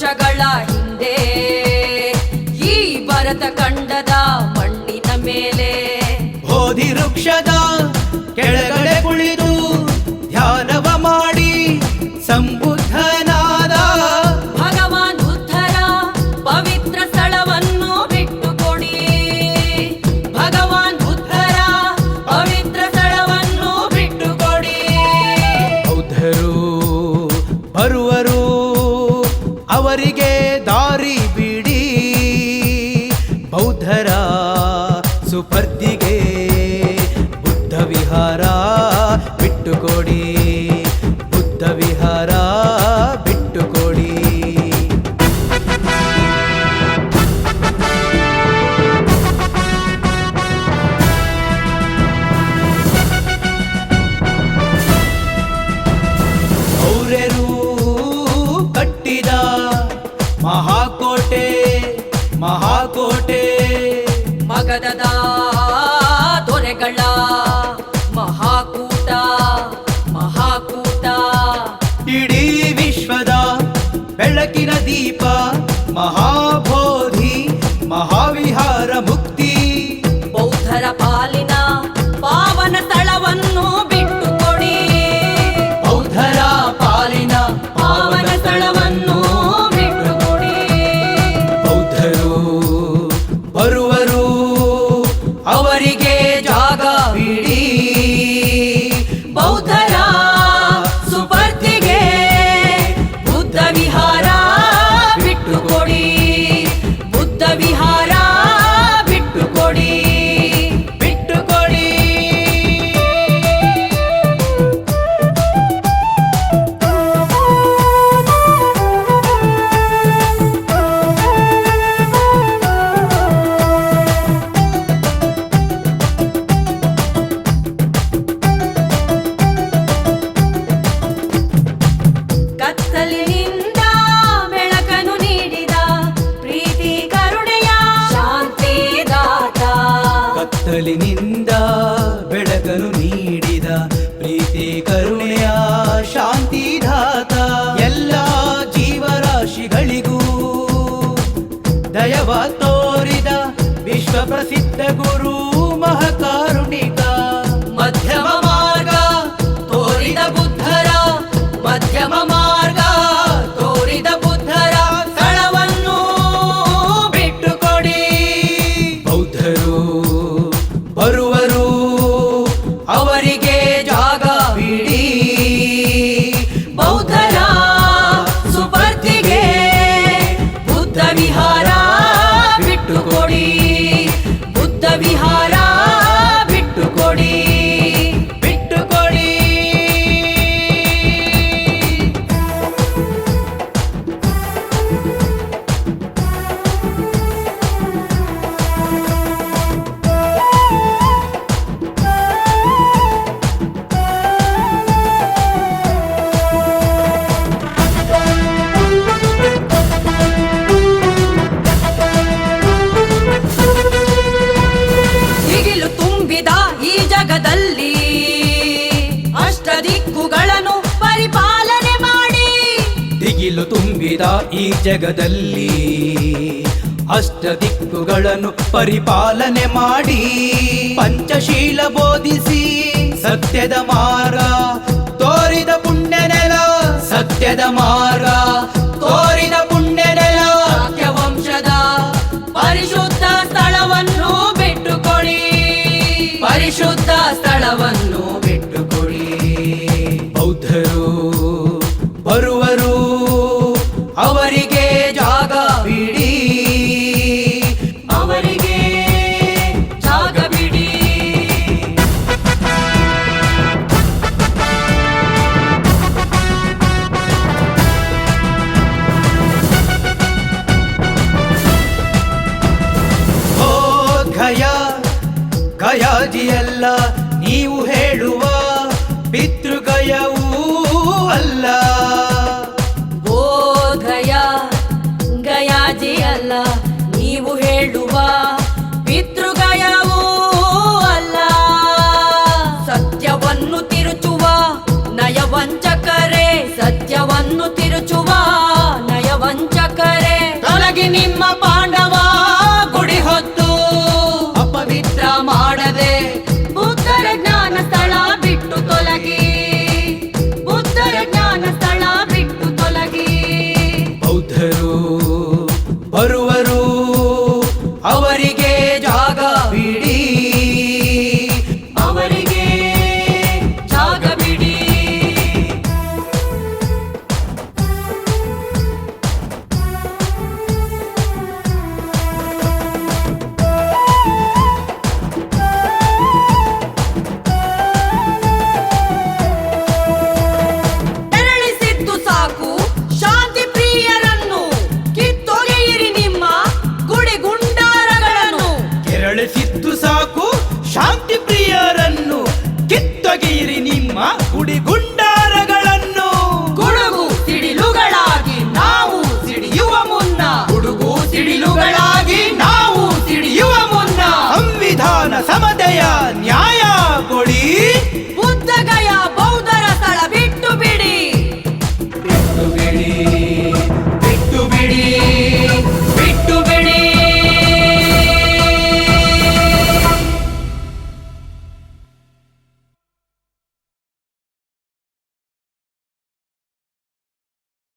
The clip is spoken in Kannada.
ವರ್ಷಗಳ ಹಿಂದೆ ಈ ಭರತ ಖಂಡದ ಮಣ್ಣಿನ ಮೇಲೆ ಬೋಧಿ ವೃಕ್ಷದ ಕೆಳಗಡೆ ಕುಳಿತು ಧ್ಯಾನವ ಮಾಡಿ ಸಂಬುದ್ಧನಾದ ಭಗವಾನ್ ಬುದ್ಧರ ಪವಿತ್ರ ಸ್ಥಳವನ್ನು ಬಿಟ್ಟುಕೊಡಿ. ಭಗವಾನ್ ಬುದ್ಧರ ಪವಿತ್ರ ಸ್ಥಳವನ್ನು ಬಿಟ್ಟುಕೊಡಿ. ಬೌದ್ಧರು ಬರುವರು, ಅವರಿಗೆ ದಾರಿ ಬಿಡಿ. ಬೌದ್ಧರ ಸುಪರ್ದಿಗೆ ಬುದ್ಧ ವಿಹಾರ ಬಿಟ್ಟುಕೊಡಿ. ಬುದ್ಧ ವಿಹಾರ ಬಿಟ್ಟುಕೊಡಿ. ಮೌರ್ಯರು ಕಟ್ಟಿದ ಮಹಾಕೋಟೆ ಮಹಾಕೋಟೆ, ಮಗಧದ ದೊರೆಗಳ ಮಹಾಕೂಟ ಮಹಾಕೂಟ, ಇಡೀ ವಿಶ್ವದ ಬೆಳಕಿನ ದೀಪ ಮಹಾಬೋಧಿ ಮಹಾವಿಹಾರ ಮುಕ್ತಿ. ಬೌದ್ಧರ ಪಾಲಿನ ಪಾವನ ಸ್ಥಳವನ್ನು ಬಿಟ್ಟುಕೊಡಿ. ಬೌದ್ಧರ ಪಾಲಿನ ಪಾವನ ಸ್ಥಳವನ್ನು ಬಿಟ್ಟುಕೊಡಿ. ಬೌದ್ಧರು ಬರುವರು, ಅವರಿಗೆ ಜಾಗ ಬಿಡಿ. ಬೌದ್ಧರ ಸುಪರ್ದಿಗೆ ಬುದ್ಧ ವಿಹಾರ ಬಿಟ್ಟುಕೊಡಿ. ಬುದ್ಧ ವಿಹಾರ ಬಿಟ್ಟುಕೊಡಿ. ಬಿಟ್ಟುಕೊಡಿ. ಕತ್ತಲಿನಿಂದ ಬೆಳಕನ್ನು ನೀಡಿದ ಪ್ರೀತಿ ಕರುಣೆಯ ಶಾಂತಿದಾತ. ಕತ್ತಲಿನಿಂದ ಬೆಳಕನ್ನು ನೀಡಿದ ಪ್ರೀತಿ ಕರುಣೆಯ ಶಾಂತಿದಾತ. ಎಲ್ಲ ಜೀವರಾಶಿಗಳಿಗೂ ದಯವ ತೋರಿದ ವಿಶ್ವ ಪ್ರಸಿದ್ಧ ಗುರು ಮಹಾಕಾರುಣಿಕ. ಮಧ್ಯಮ ಮಾರ್ಗ ತೋರಿದ ಬುದ್ಧರ ಮಧ್ಯಮ ಮಾರ್ಗ ತೋರಿದ ಬುದ್ಧರ ಸ್ಥಳವನ್ನು ಬಿಟ್ಟುಕೊಡಿ. ಬೌದ್ಧರು ಬರುವರು, ಅವರಿಗೆ ಜಾಗ ಬಿಡಿ. ಬೌದ್ಧರ ಸುಪರ್ದಿಗೆ ಬುದ್ಧ ವಿಹಾರ ಬಿಟ್ಟುಕೊಡಿ. ಬುದ್ಧ ವಿಹಾರ ಬಿಟ್ಟುಕೊಡಿ. ಬಿಟ್ಟುಕೊಡಿ. ದಿಗಿಲು ತುಂಬಿದ ಈ ಜಗದಲ್ಲಿ ಅಷ್ಟದಿಕ್ಕುಗಳನ್ನು ಪರಿಪಾಲನೆ ಮಾಡಿ. ದಿಗಿಲು ತುಂಬಿದ ಈ ಜಗದಲ್ಲಿ ಅಷ್ಟ ದಿಕ್ಕುಗಳನ್ನು ಪರಿಪಾಲನೆ ಮಾಡಿ. ಪಂಚಶೀಲ ಬೋಧಿಸಿ ಸತ್ಯದ ಮಾರ್ಗ ತೋರಿದ ಪುಣ್ಯ ನೆಲ. ಸತ್ಯದ ಮಾರ್ಗ ತೋರಿದ ಪುಣ್ಯ ನೆಲ. ವಂಶದ ಪರಿಶುದ್ಧ ಸ್ಥಳವನ್ನು ಬಿಟ್ಟುಕೊಡಿ. ಪರಿಶುದ್ಧ ಸ್ಥಳವನ್ನು ಬಿಟ್ಟುಕೊಡಿ. ಬೌದ್ಧರು ಬರುವರು, ಅವರಿಗೆ ಜಾಗ ಬಿಡಿ. ಅವರಿಗೆ ಜಾಗ ಬಿಡಿ. ಓ ಗಯಾಜಿಯಲ್ಲ ನೀವು ಹೇಳುವ